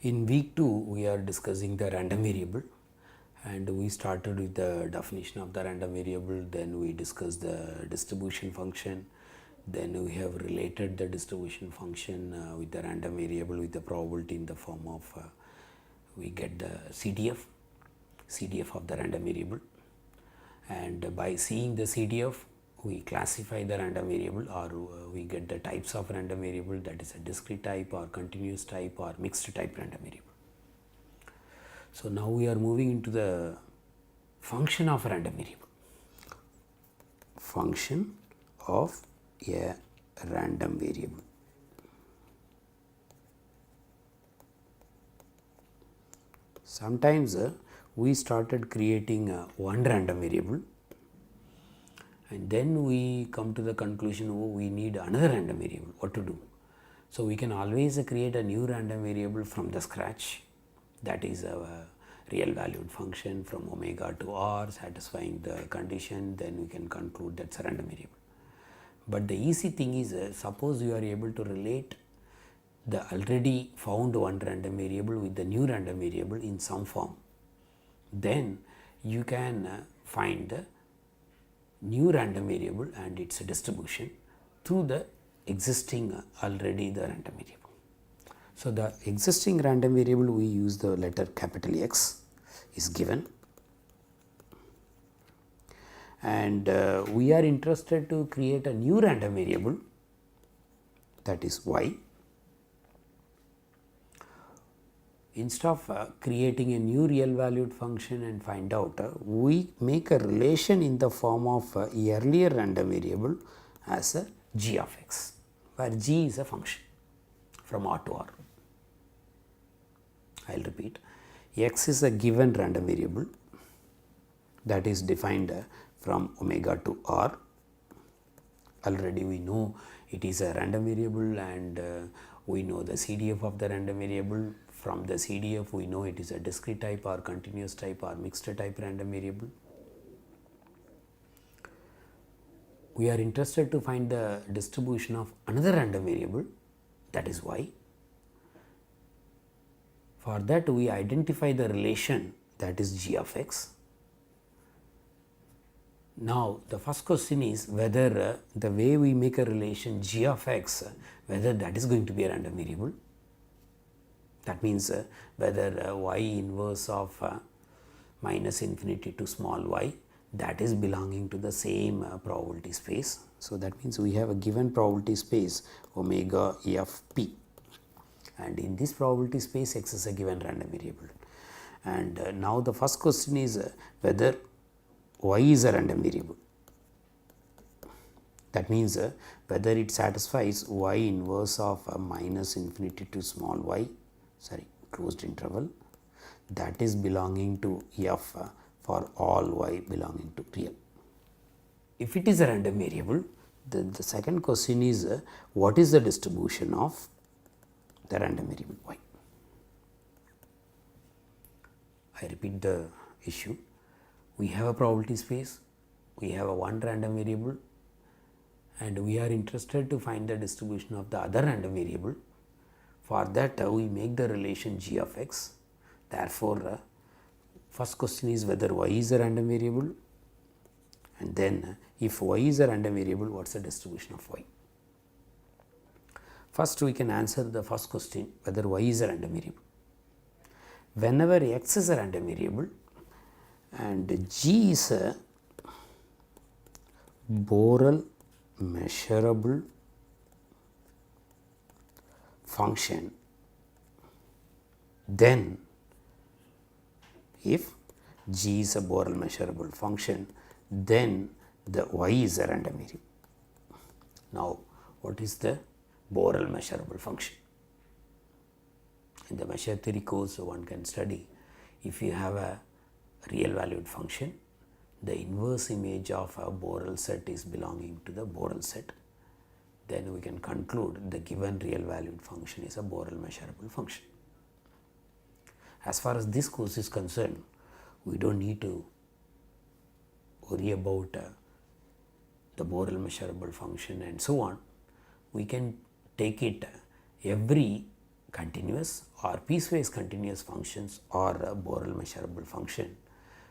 In week 2 we are discussing the random variable, and we started with the definition of the random variable. Then we discussed the distribution function. Then we have related the distribution function with the random variable with the probability in the form of we get the CDF of the random variable, and by seeing the CDF we classify the random variable, or we get the types of random variable, that is a discrete type or continuous type or mixed type random variable. So now we are moving into the function of a random variable. Function of a random variable. Sometimes we started creating one random variable, and then we come to the conclusion, oh, we need another random variable, what to do? So we can always create a new random variable from the scratch, that is a real valued function from omega to r satisfying the condition. Then we can conclude that's a random variable. But the easy thing is, suppose you are able to relate the already found one random variable with the new random variable in some form, then you can find the new random variable and its distribution through the existing already the random variable. So the existing random variable, we use the letter capital X is given, and we are interested to create a new random variable, that is y. Instead of creating a new real valued function and find out, we make a relation in the form of earlier random variable as a g of x, where g is a function from r to r. I will repeat, x is a given random variable that is defined from omega to r. Already we know it is a random variable, and we know the CDF of the random variable. From the CDF we know it is a discrete type or continuous type or mixed type random variable. We are interested to find the distribution of another random variable, that is y. For that we identify the relation, that is g of x. Now the first question is whether the way we make a relation g of x, whether that is going to be a random variable. That means whether y inverse of minus infinity to small y, that is belonging to the same probability space. So that means we have a given probability space omega f p, and in this probability space x is a given random variable. And now the first question is whether y is a random variable. That means whether it satisfies y inverse of minus infinity to small y, closed interval, that is belonging to f for all y belonging to real. If it is a random variable, then the second question is what is the distribution of the random variable y. I repeat the issue. We have a probability space, we have a one random variable, and we are interested to find the distribution of the other random variable. For that we make the relation g of x. Therefore first question is whether y is a random variable, and then if y is a random variable, what is the distribution of y. First we can answer the first question, whether y is a random variable. Whenever x is a random variable and g is a Borel measurable function, then if g is a Borel measurable function, then the y is a random variable. Now what is the Borel measurable function? In the measure theory course one can study, if you have a real valued function, the inverse image of a Borel set is belonging to the Borel set, then we can conclude the given real valued function is a Borel measurable function. As far as this course is concerned, we do not need to worry about the Borel measurable function and so on. We can take it every continuous or piecewise continuous functions or a Borel measurable function.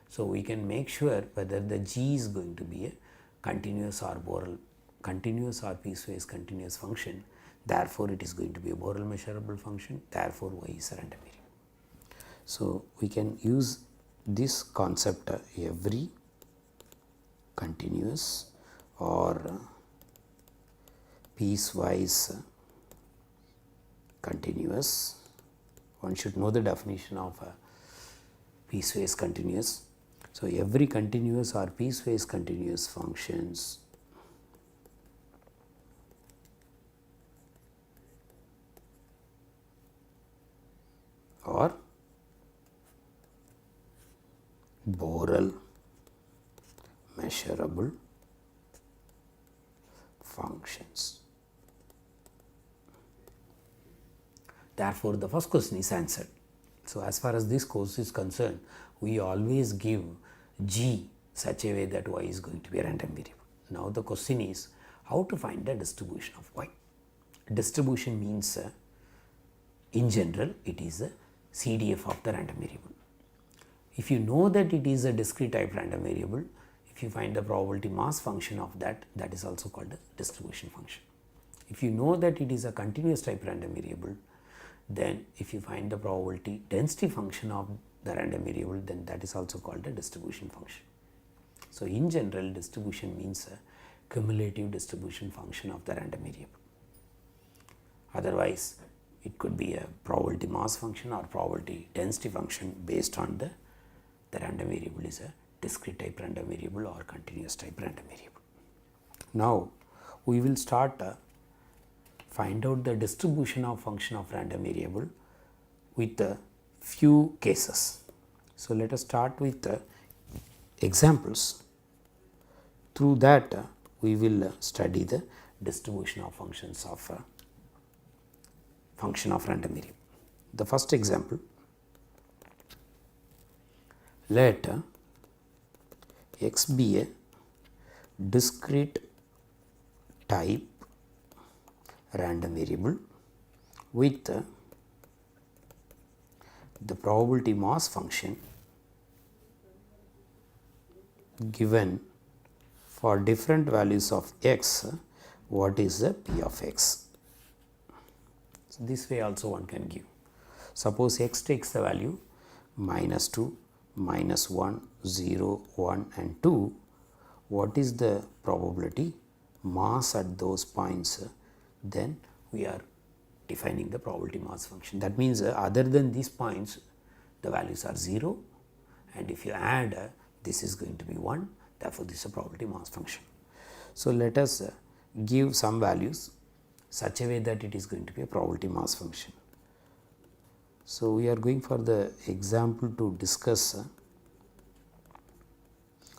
So, we can make sure whether the G is going to be a continuous or piecewise continuous function. Therefore, it is going to be a Borel measurable function. Therefore, y is a random variable. So, we can use this concept every continuous or piecewise continuous. One should know the definition of piecewise continuous. So, every continuous or piecewise continuous functions or Borel measurable functions. Therefore, the first question is answered. So, as far as this course is concerned, we always give G such a way that y is going to be a random variable. Now, the question is how to find the distribution of y. Distribution means in general it is a CDF of the random variable. If you know that it is a discrete type random variable, if you find the probability mass function of that, that is also called a distribution function. If you know that it is a continuous type random variable, then if you find the probability density function of the random variable, then that is also called a distribution function. So, in general, distribution means a cumulative distribution function of the random variable. Otherwise, it could be a probability mass function or probability density function based on the random variable is a discrete type random variable or continuous type random variable. Now, we will start find out the distribution of function of random variable with a few cases. So, let us start with examples. Through that we will study the distribution of functions of function of random variable. The first example, let x be a discrete type random variable with the probability mass function given for different values of x, what is the p of x. So, this way also one can give. Suppose x takes the value -2, -1, 0, 1 and 2, what is the probability mass at those points, then we are defining the probability mass function. That means other than these points the values are 0, and if you add this is going to be 1, therefore, this is a probability mass function. So, let us give some values such a way that it is going to be a probability mass function. So, we are going for the example to discuss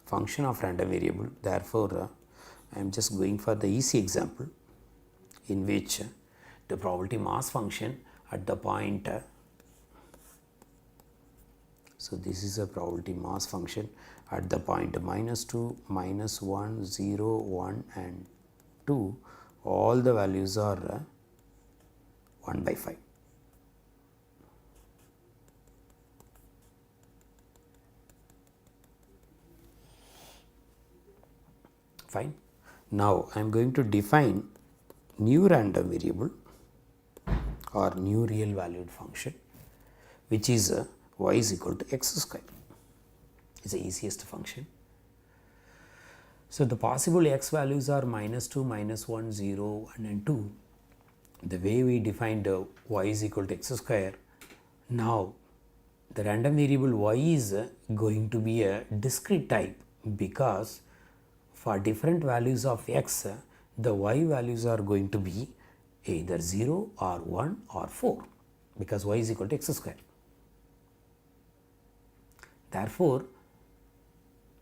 function of random variable. Therefore, I am just going for the easy example in which the probability mass function at the point, so this is a probability mass function at the point -2, -1, 0, 1 and 2, all the values are 1/5. Fine. Now, I am going to define new random variable or new real valued function, which is y is equal to x square. It is the easiest function. So, the possible x values are -2, -1, 0, 1 and 2. The way we defined y is equal to x square, now the random variable y is going to be a discrete type, because for different values of x, the y values are going to be either 0 or 1 or 4, because y is equal to x square. Therefore,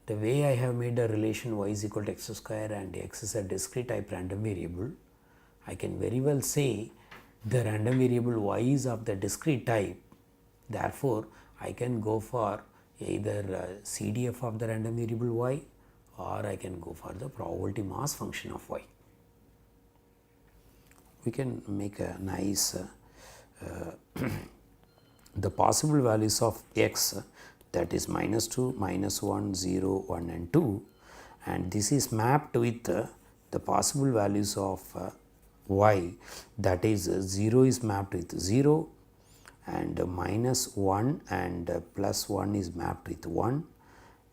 the way I have made a relation y is equal to x square and x is a discrete type random variable, I can very well say the random variable y is of the discrete type. Therefore, I can go for either CDF of the random variable y, or I can go for the probability mass function of y. We can make a nice the possible values of x, that is minus 2, minus 1, 0, 1 and 2, and this is mapped with the possible values of y, that is 0 is mapped with 0 and minus 1 and plus 1 is mapped with 1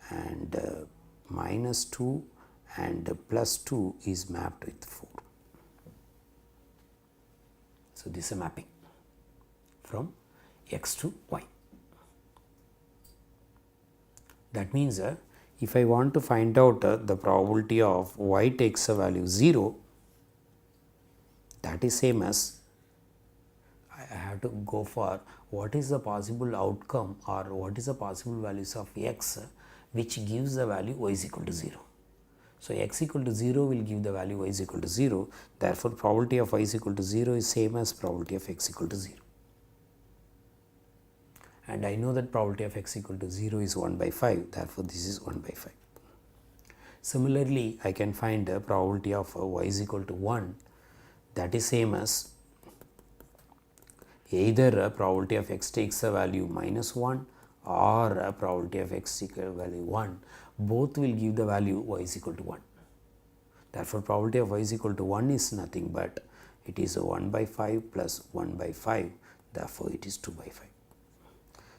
and minus 2 and plus 2 is mapped with 4. So, this is a mapping from x to y. That means if I want to find out the probability of y takes a value 0, that is same as I have to go for what is the possible outcome or what is the possible values of x which gives the value y is equal to 0. So, x equal to 0 will give the value y is equal to 0, therefore, probability of y is equal to 0 is same as probability of x equal to 0. And I know that probability of x equal to 0 is 1 by 5, therefore, this is 1 by 5. Similarly, I can find the probability of y is equal to 1, that is same as either probability of x takes a value minus 1 or probability of x equal to value 1, both will give the value y is equal to 1. Therefore, probability of y is equal to 1 is nothing but it is 1 by 5 plus 1 by 5, therefore, it is 2 by 5.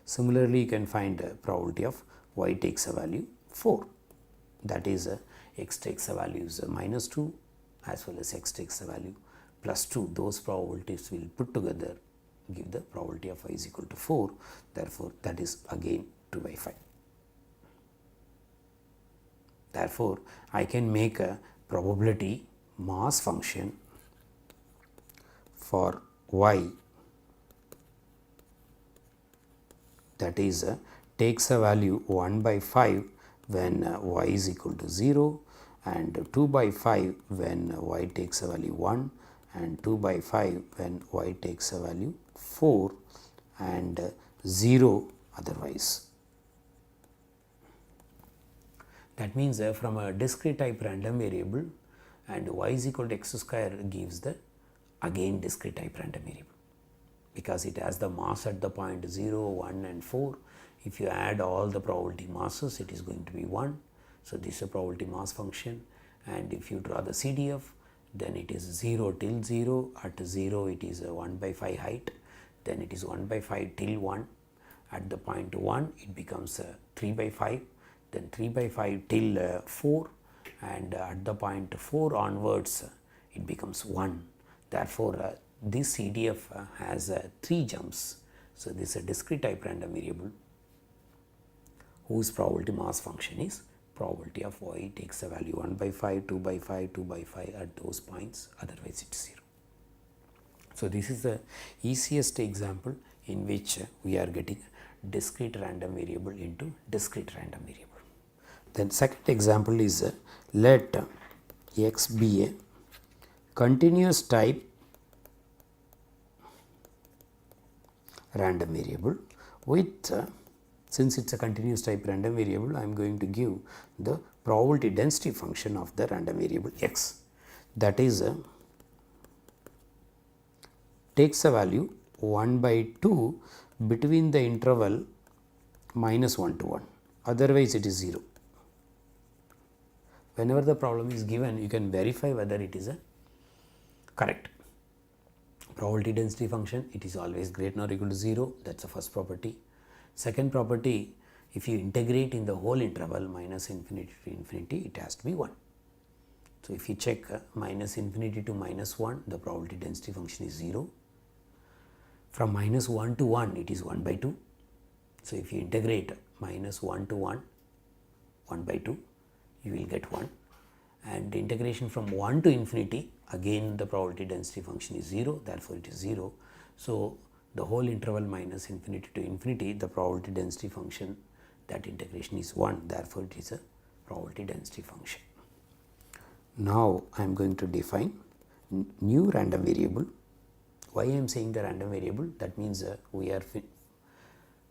Similarly, you can find probability of y takes a value 4, that is x takes a value is minus 2 as well as x takes a value plus 2. Those probabilities will put together give the probability of y is equal to 4, therefore, that is again 2 by 5. Therefore, I can make a probability mass function for y, that is takes a value 1 by 5 when y is equal to 0 and 2 by 5 when y takes a value 1 and 2 by 5 when y takes a value 4 and 0 otherwise. That means from a discrete type random variable and y is equal to x square gives the again discrete type random variable, because it has the mass at the point 0, 1 and 4. If you add all the probability masses, it is going to be 1. So, this is a probability mass function, and if you draw the CDF, then it is 0 till 0. At 0 it is a 1 by 5 height, then it is 1 by 5 till 1. At the point 1 it becomes 3 by 5, then 3 by 5 till 4, and at the point 4 onwards it becomes 1. Therefore, this CDF has 3 jumps. So, this is a discrete type random variable whose probability mass function is probability of y takes a value 1 by 5, 2 by 5, 2 by 5 at those points, otherwise it is 0. So, this is the easiest example in which we are getting discrete random variable into discrete random variable. Then second example is let x be a continuous type random variable with since it is a continuous type random variable, I am going to give the probability density function of the random variable x, that is takes a value 1 by 2 between the interval minus 1 to 1, otherwise it is 0. Whenever the problem is given, you can verify whether it is a correct. Probability density function, it is always greater than or equal to 0, that is the first property. Second property, if you integrate in the whole interval minus infinity to infinity, it has to be 1. So, if you check minus infinity to minus 1, the probability density function is 0. From minus 1 to 1, it is 1 by 2. So, if you integrate minus 1 to 1, 1 by 2, you will get 1, and integration from 1 to infinity, again the probability density function is 0, therefore, it is 0. So, the whole interval minus infinity to infinity, the probability density function, that integration is 1, therefore, it is a probability density function. Now, I am going to define new random variable. Why I am saying the random variable? That means we are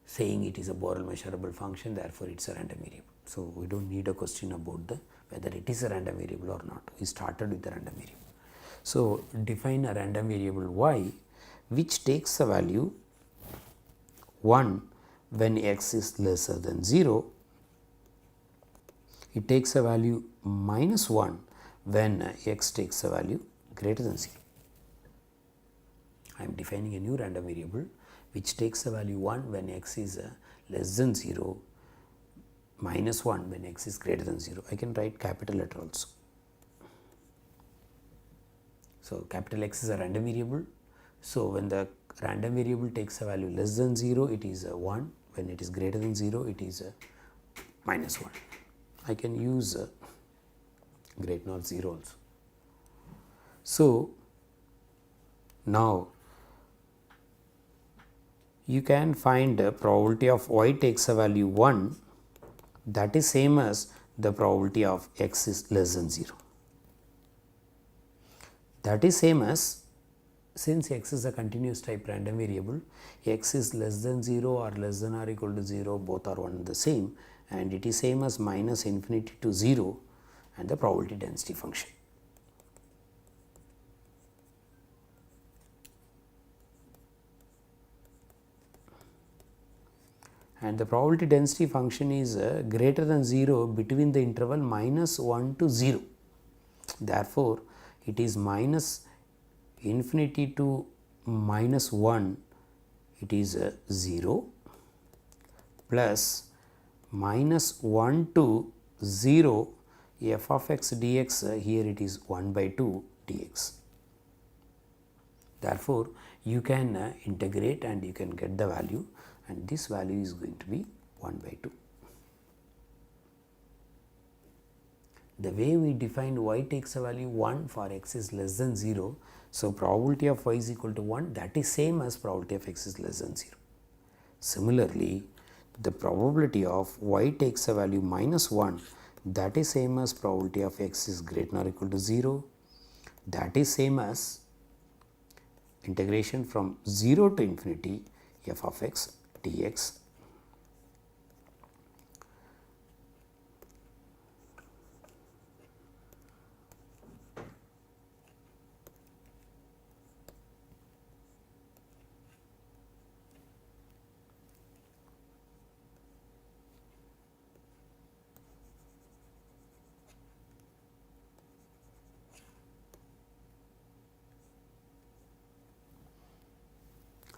saying it is a Borel measurable function, therefore, it is a random variable. So, we do not need a question about the whether it is a random variable or not. We started with the random variable. So, define a random variable y which takes the value 1 when x is lesser than 0, it takes a value minus 1 when x takes a value greater than 0. I am defining a new random variable which takes a value 1 when x is less than 0, minus 1 when x is greater than 0. I can write capital letter also. So, capital X is a random variable. So, when the random variable takes a value less than 0, it is 1. When it is greater than 0, it is minus 1. I can use greater not 0 also. So, now you can find the probability of y takes a value 1, that is same as the probability of x is less than 0. That is same as, since x is a continuous type random variable, x is less than 0 or less than or equal to 0, both are one and the same, and it is same as minus infinity to 0 and the probability density function. And the probability density function is greater than 0 between the interval minus 1 to 0. Therefore, it is minus infinity to minus 1, it is 0, plus minus 1 to 0 f of x dx, here it is 1 by 2 dx. Therefore, you can integrate and you can get the value, and this value is going to be 1 by 2. The way we define y takes a value 1 for x is less than 0. So, probability of y is equal to 1, that is same as probability of x is less than 0. Similarly, the probability of y takes a value minus 1, that is same as probability of x is greater than or equal to 0, that is same as integration from 0 to infinity f of x dx.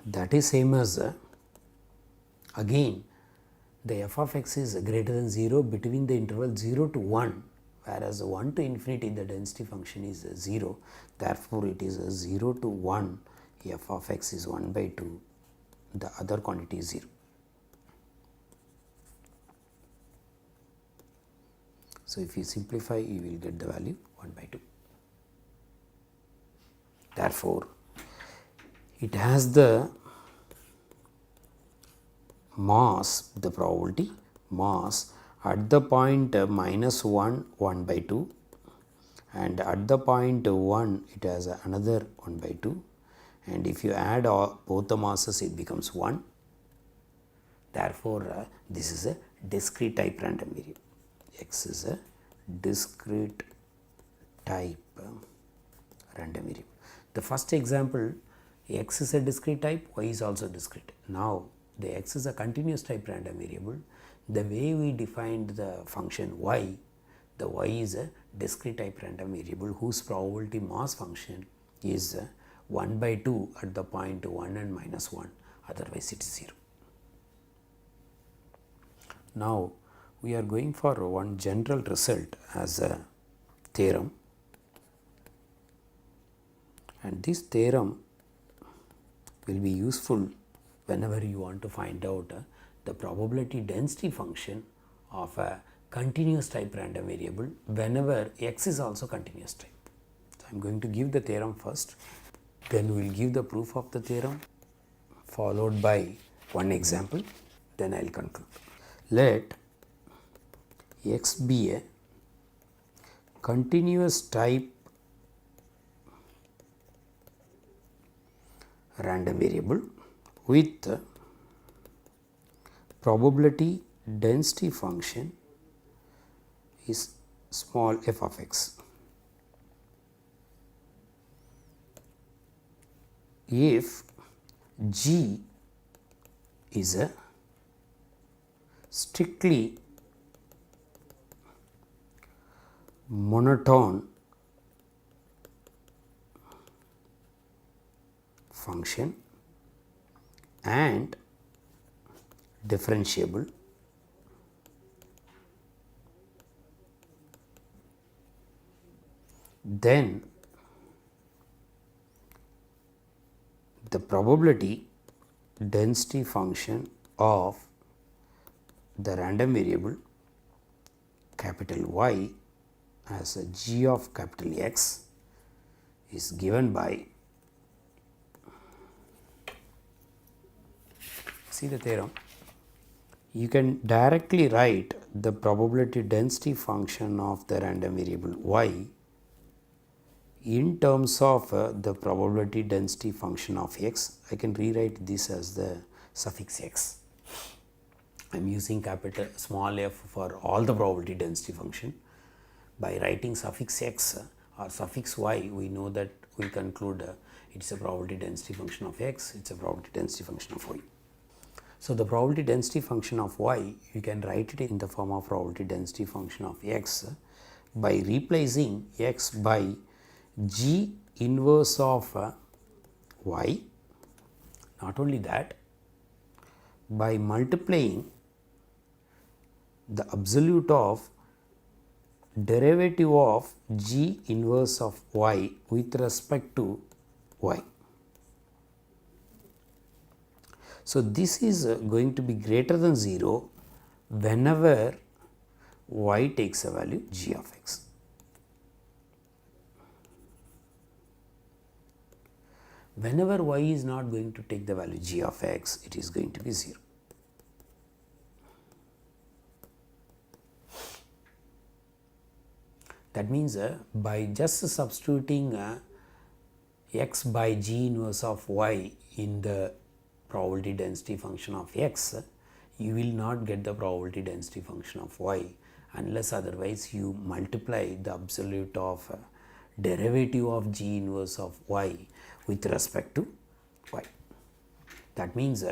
That is same as again the f of x is greater than 0 between the interval 0 to 1, whereas 1 to infinity the density function is 0. Therefore, it is 0 to 1 f of x is 1 by 2, the other quantity is 0. So, if you simplify, you will get the value 1 by 2. Therefore, it has the mass, the probability mass at the point minus 1, 1 by 2, and at the point 1 it has another 1 by 2, and if you add both the masses it becomes 1. Therefore, this is a discrete type random variable. X is a discrete type random variable. The first example, x is a discrete type, y is also discrete. Now, the x is a continuous type random variable. The way we defined the function y, the y is a discrete type random variable whose probability mass function is 1 by 2 at the point 1 and minus 1, otherwise it is 0. Now, we are going for one general result as a theorem, and this theorem will be useful whenever you want to find out the probability density function of a continuous type random variable whenever x is also continuous type. So, I am going to give the theorem first, then we will give the proof of the theorem followed by one example, then I will conclude. Let x be a continuous type random variable with probability density function is small f of x. If G is a strictly monotone function and differentiable then the probability density function of the random variable capital Y as a g of capital X is given by, see the theorem, you can directly write the probability density function of the random variable Y in terms of the probability density function of X. I can rewrite this as the suffix X. I am using capital small f for all the probability density function. By writing suffix x or suffix y, we know that we conclude it is a probability density function of x, it is a probability density function of y. So, the probability density function of y, you can write it in the form of probability density function of x by replacing x by g inverse of y. Not only that, by multiplying the absolute of derivative of g inverse of y with respect to y. So, this is going to be greater than 0 whenever y takes a value g of x. Whenever y is not going to take the value g of x, it is going to be 0. That means by just substituting x by g inverse of y in the probability density function of x, you will not get the probability density function of y unless otherwise you multiply the absolute of derivative of g inverse of y with respect to y. That means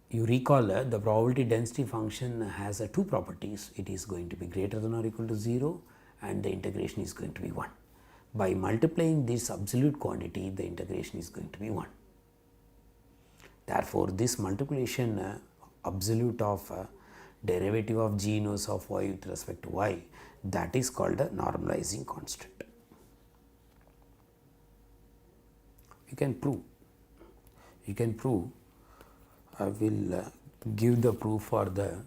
you recall the probability density function has two properties. It is going to be greater than or equal to 0 and the integration is going to be 1. By multiplying this absolute quantity, the integration is going to be 1. Therefore, this multiplication absolute of derivative of g inverse of y with respect to y, that is called a normalizing constant. You can prove, I will give the proof for the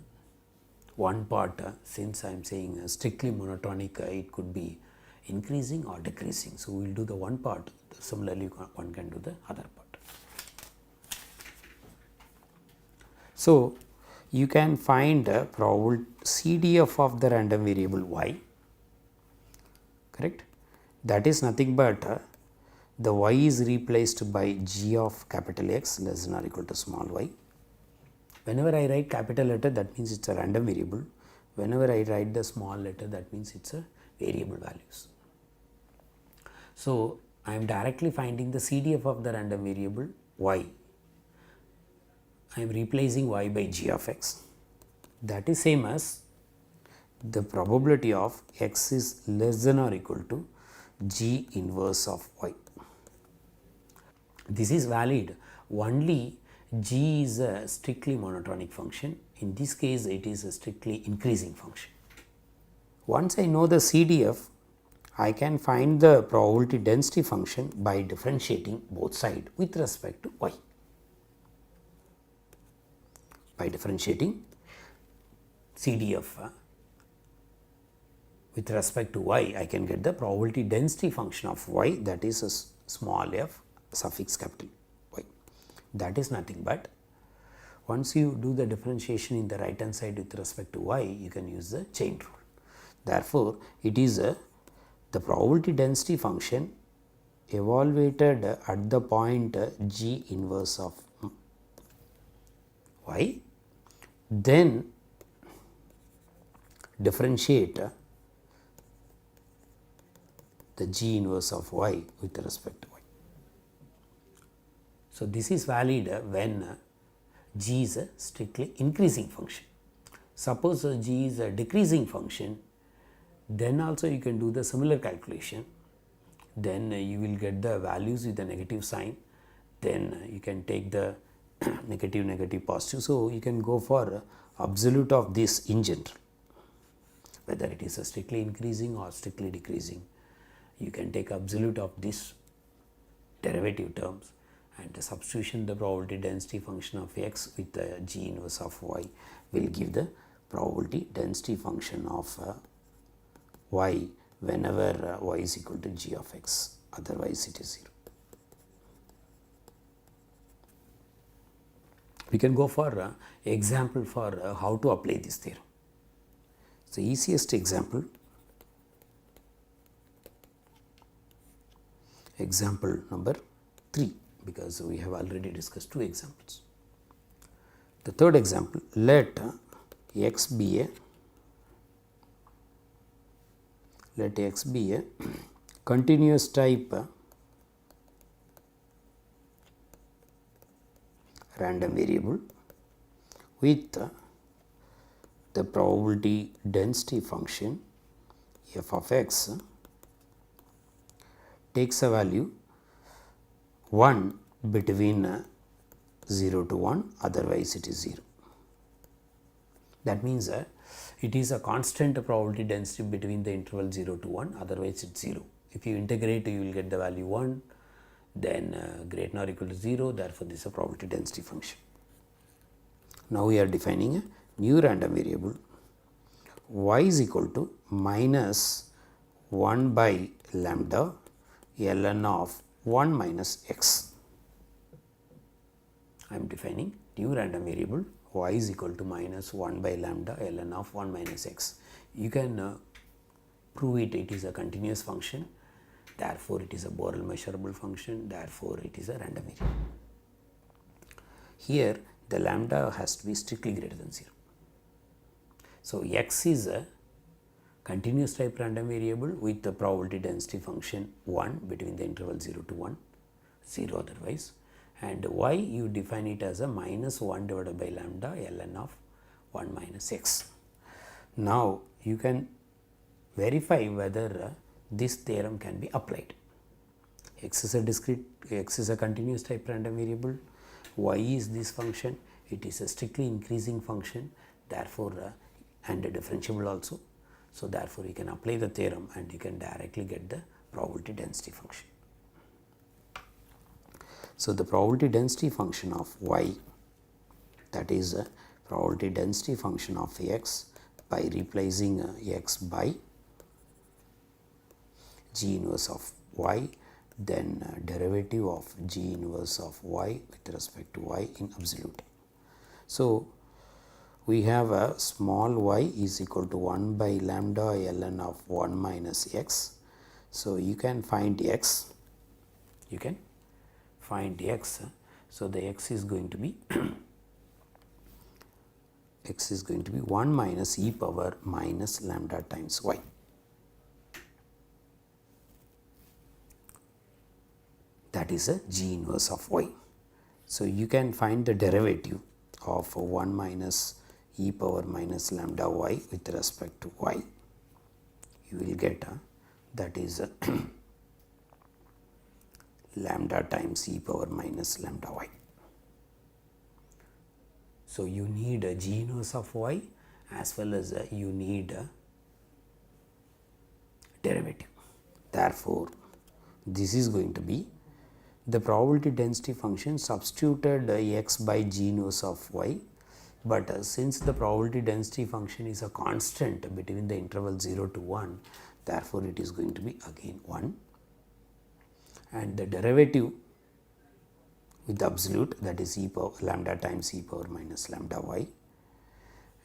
one part since I am saying strictly monotonic, it could be increasing or decreasing. So, we will do the one part, similarly one can do the other part. So, you can find a probable CDF of the random variable y, correct. That is nothing but the y is replaced by g of capital X less than or equal to small y. Whenever I write capital letter, that means it is a random variable. Whenever I write the small letter, that means it is a variable values. So, I am directly finding the CDF of the random variable y. I am replacing y by g of x. That is same as the probability of x is less than or equal to g inverse of y. This is valid only g is a strictly monotonic function. In this case, it is a strictly increasing function. Once I know the CDF, I can find the probability density function by differentiating both sides with respect to y. By differentiating CDF with respect to y, I can get the probability density function of y, that is a small f suffix capital Y. That is nothing but once you do the differentiation in the right hand side with respect to y, you can use the chain rule. Therefore, it is the probability density function evaluated at the point g inverse of y, then differentiate the g inverse of y with respect to y. So, this is valid when g is a strictly increasing function. Suppose g is a decreasing function, then also you can do the similar calculation, then you will get the values with the negative sign, then you can take the negative, negative, positive. So, you can go for absolute of this in general, whether it is a strictly increasing or strictly decreasing. You can take absolute of this derivative terms and the substitution the probability density function of x with the g inverse of y will give the probability density function of y whenever y is equal to g of x, otherwise it is 0. We can go for example for how to apply this theorem. So, easiest example number 3, because we have already discussed 2 examples. The third example, let x be a continuous type random variable with the probability density function f of x takes a value 1 between 0 to 1, otherwise it is 0. That means it is a constant probability density between the interval 0 to 1, otherwise it is 0. If you integrate, you will get the value 1, then greater than or equal to 0, therefore this is a probability density function. Now we are defining a new random variable y is equal to minus 1 by lambda ln of 1 minus x. I am defining new random variable y is equal to minus 1 by lambda ln of 1 minus x. You can prove it is a continuous function, therefore it is a Borel measurable function, therefore it is a random variable. Here the lambda has to be strictly greater than 0. So, x is a continuous type random variable with the probability density function 1 between the interval 0 to 1, 0 otherwise, and y you define it as a minus 1 divided by lambda ln of 1 minus x. Now, you can verify whether this theorem can be applied. X is a continuous type random variable, y is this function, it is a strictly increasing function, therefore and differentiable also. So, therefore, you can apply the theorem and you can directly get the probability density function. So, the probability density function of y, that is a probability density function of x by replacing x by g inverse of y, then derivative of g inverse of y with respect to y in absolute. So, we have a small y is equal to 1 by lambda ln of 1 minus x. So, you can find x, So, the x is going to be x is going to be 1 minus e power minus lambda times y. That is a g inverse of y. So, you can find the derivative of 1 minus e power minus lambda y with respect to y. You will get that is lambda times e power minus lambda y. So, you need a g inverse of y as well as you need a derivative. Therefore, this is going to be the probability density function substituted x by g inverse of y, but since the probability density function is a constant between the interval 0 to 1, therefore, it is going to be again 1, and the derivative with the absolute, that is e power lambda times e power minus lambda y.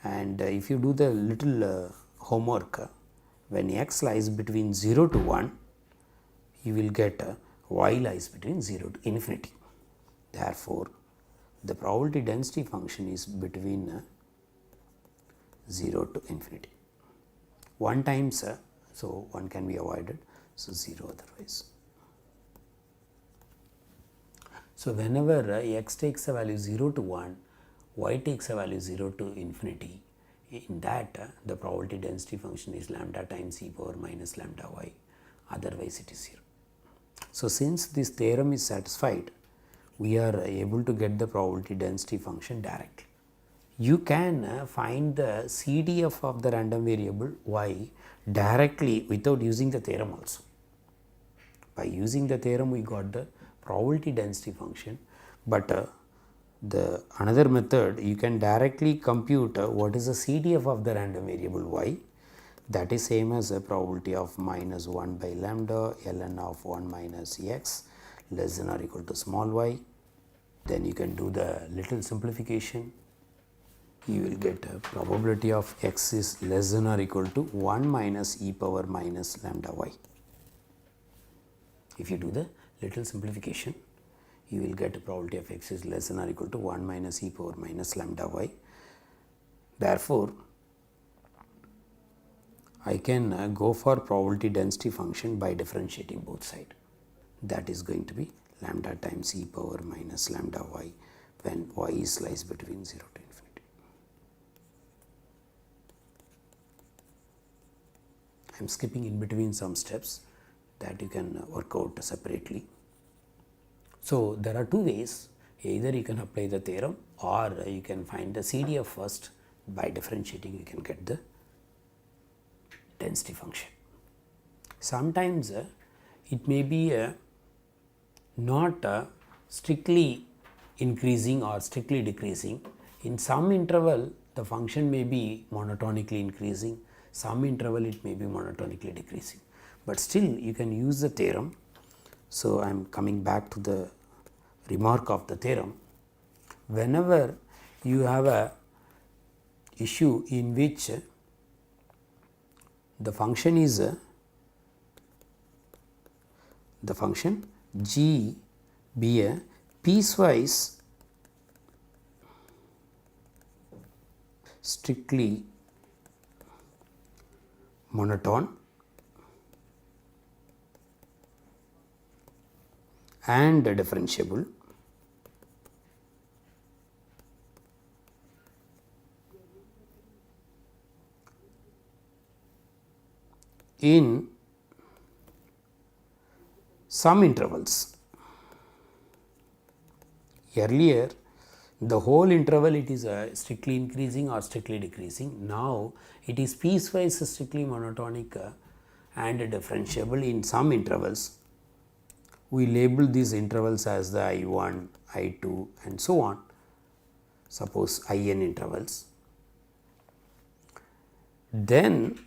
And if you do the little homework, when x lies between 0 to 1, you will get y lies between 0 to infinity. Therefore, the probability density function is between 0 to infinity. 1 times, so 1 can be avoided, so 0 otherwise. So, whenever x takes a value 0 to 1, y takes a value 0 to infinity, in that the probability density function is lambda times e power minus lambda y, otherwise it is 0. So, since this theorem is satisfied, we are able to get the probability density function directly. You can find the CDF of the random variable y directly without using the theorem also. By using the theorem, we got the probability density function, but the another method, you can directly compute what is the CDF of the random variable y. That is same as a probability of minus 1 by lambda ln of 1 minus x less than or equal to small y. Then you can do the little simplification. You will get a probability of x is less than or equal to 1 minus e power minus lambda y. If you do the little simplification, you will get a probability of x is less than or equal to 1 minus e power minus lambda y. Therefore, I can go for probability density function by differentiating both sides. That is going to be lambda times e power minus lambda y when y is lies between 0 to infinity. I am skipping in between some steps that you can work out separately. So, there are two ways, either you can apply the theorem or you can find the CDF first. By differentiating you can get the density function. Sometimes it may be not strictly increasing or strictly decreasing. In some interval the function may be monotonically increasing, some interval it may be monotonically decreasing, but still you can use the theorem. So, I am coming back to the remark of the theorem. Whenever you have a issue in which the function is the function g be a piecewise strictly monotone and differentiable, in some intervals. Earlier the whole interval it is strictly increasing or strictly decreasing. Now it is piecewise strictly monotonic and differentiable in some intervals. We label these intervals as the I1, I2 and so on, suppose IN intervals. Then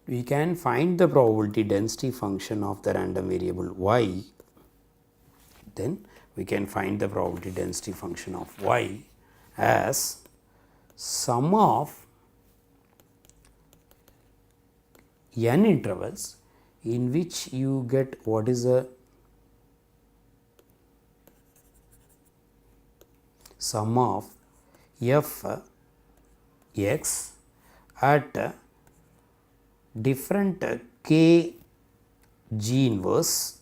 we can find the probability density function of the random variable y. Then we can find the probability density function of y as sum of n intervals in which you get what is the sum of f x at different k g inverse,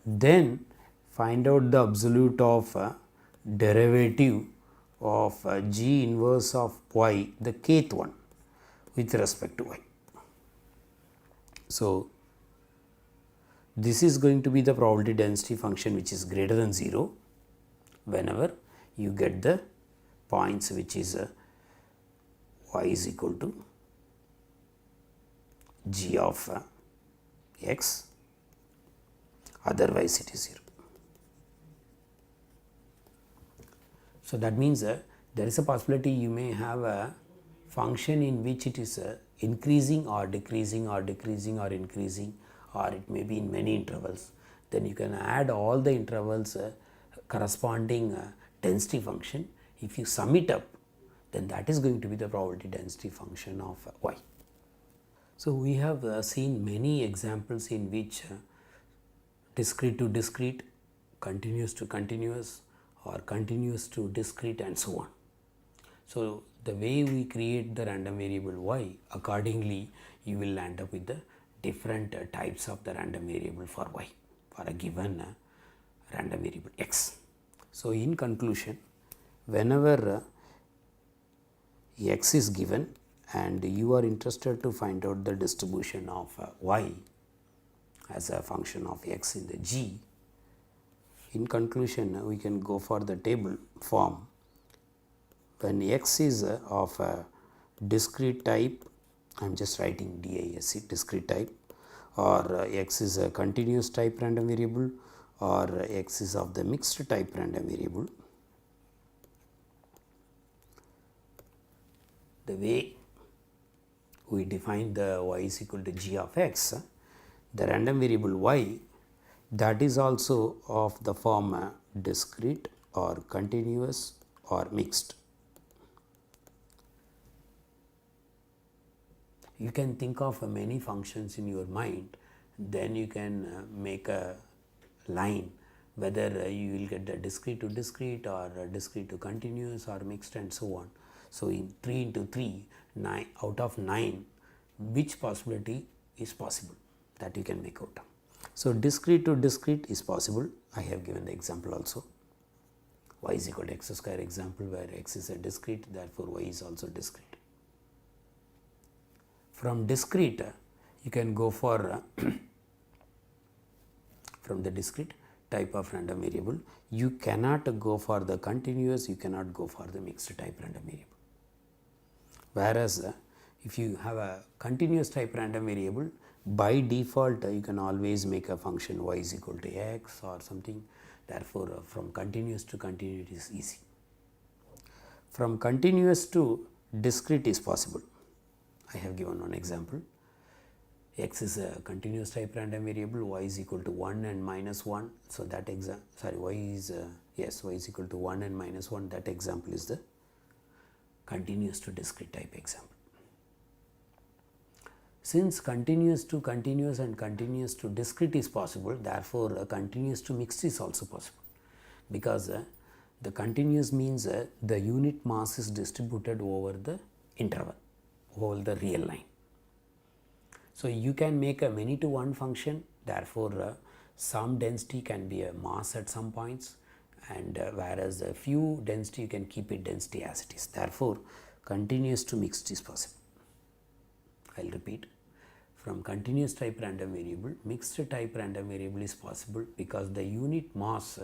then find out the absolute of derivative of g inverse of y, the kth one with respect to y. So, this is going to be the probability density function which is greater than 0 whenever you get the points which is y is equal to g of x, otherwise it is 0. So, that means there is a possibility you may have a function in which it is increasing or decreasing or decreasing or increasing, or it may be in many intervals. Then you can add all the intervals corresponding density function. If you sum it up, then that is going to be the probability density function of y. So, we have seen many examples in which discrete to discrete, continuous to continuous, or continuous to discrete and so on. So, the way we create the random variable y, accordingly you will end up with the different types of the random variable for y. or a given random variable x. So, in conclusion, whenever x is given and you are interested to find out the distribution of y as a function of x in the G, in conclusion we can go for the table form. When x is of a discrete type, I am just writing DISC, discrete type, or x is a continuous type random variable, or x is of the mixed type random variable. The way we define the y is equal to g of x, the random variable y, that is also of the form discrete or continuous or mixed. You can think of many functions in your mind, then you can make a line whether you will get the discrete to discrete or discrete to continuous or mixed and so on. So, in 3 into 3, 9 out of 9, which possibility is possible, that you can make out. So, discrete to discrete is possible. I have given the example also, y is equal to x square example, where x is a discrete, therefore y is also discrete. From discrete you can go for from the discrete type of random variable, you cannot go for the continuous, you cannot go for the mixed type random variable. Whereas if you have a continuous type random variable, by default you can always make a function y is equal to x or something, therefore from continuous to continuous is easy. From continuous to discrete is possible. I have given one example. X is a continuous type random variable, y is equal to 1 and minus 1. So, that y is y is equal to 1 and minus 1, that example is the continuous to discrete type example. Since continuous to continuous and continuous to discrete is possible, therefore, continuous to mixed is also possible, because the continuous means the unit mass is distributed over the interval, over the real line. So, you can make a many to one function, therefore, some density can be a mass at some points, and whereas a few density you can keep it density as it is. Therefore, continuous to mixed is possible. I will repeat, from continuous type random variable, mixed type random variable is possible, because the unit mass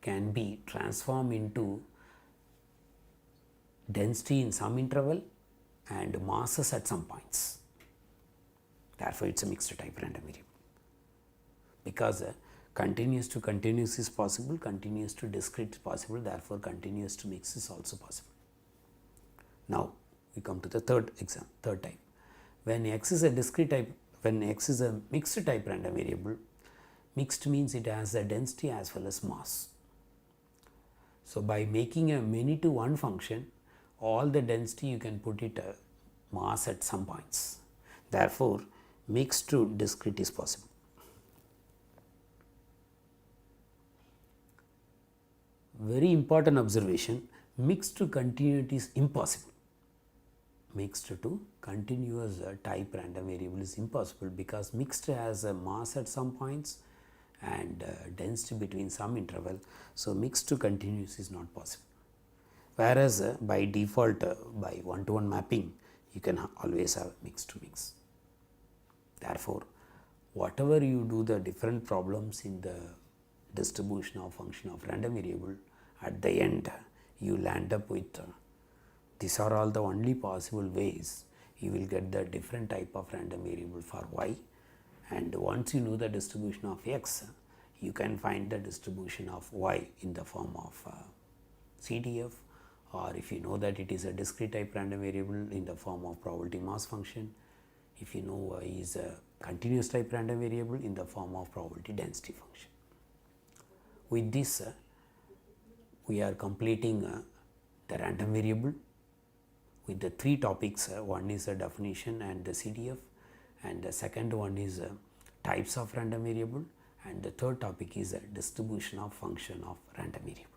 can be transformed into density in some interval and masses at some points. Therefore, it is a mixed type random variable, because continuous to continuous is possible, continuous to discrete is possible, therefore, continuous to mixed is also possible. Now, we come to the third type. When x is a discrete type, when x is a mixed type random variable, mixed means it has a density as well as mass. So, by making a many to one function, all the density you can put it mass at some points. Therefore, mixed to discrete is possible. Very important observation, mixed to continuity is impossible. Mixed to continuous type random variable is impossible, because mixed has a mass at some points and density between some interval. So, mixed to continuous is not possible. Whereas by default by one to one mapping, you can always have mixed to mix. Therefore, whatever you do the different problems in the distribution of function of random variable, at the end you will end up with these are all the only possible ways you will get the different type of random variable for y, and once you know the distribution of x, you can find the distribution of y in the form of CDF, or if you know that it is a discrete type random variable, in the form of probability mass function. If you know y is a continuous type random variable, in the form of probability density function. With this, we are completing the random variable with the three topics. One is the definition and the CDF, and the second one is types of random variable, and the third topic is distribution of function of random variable.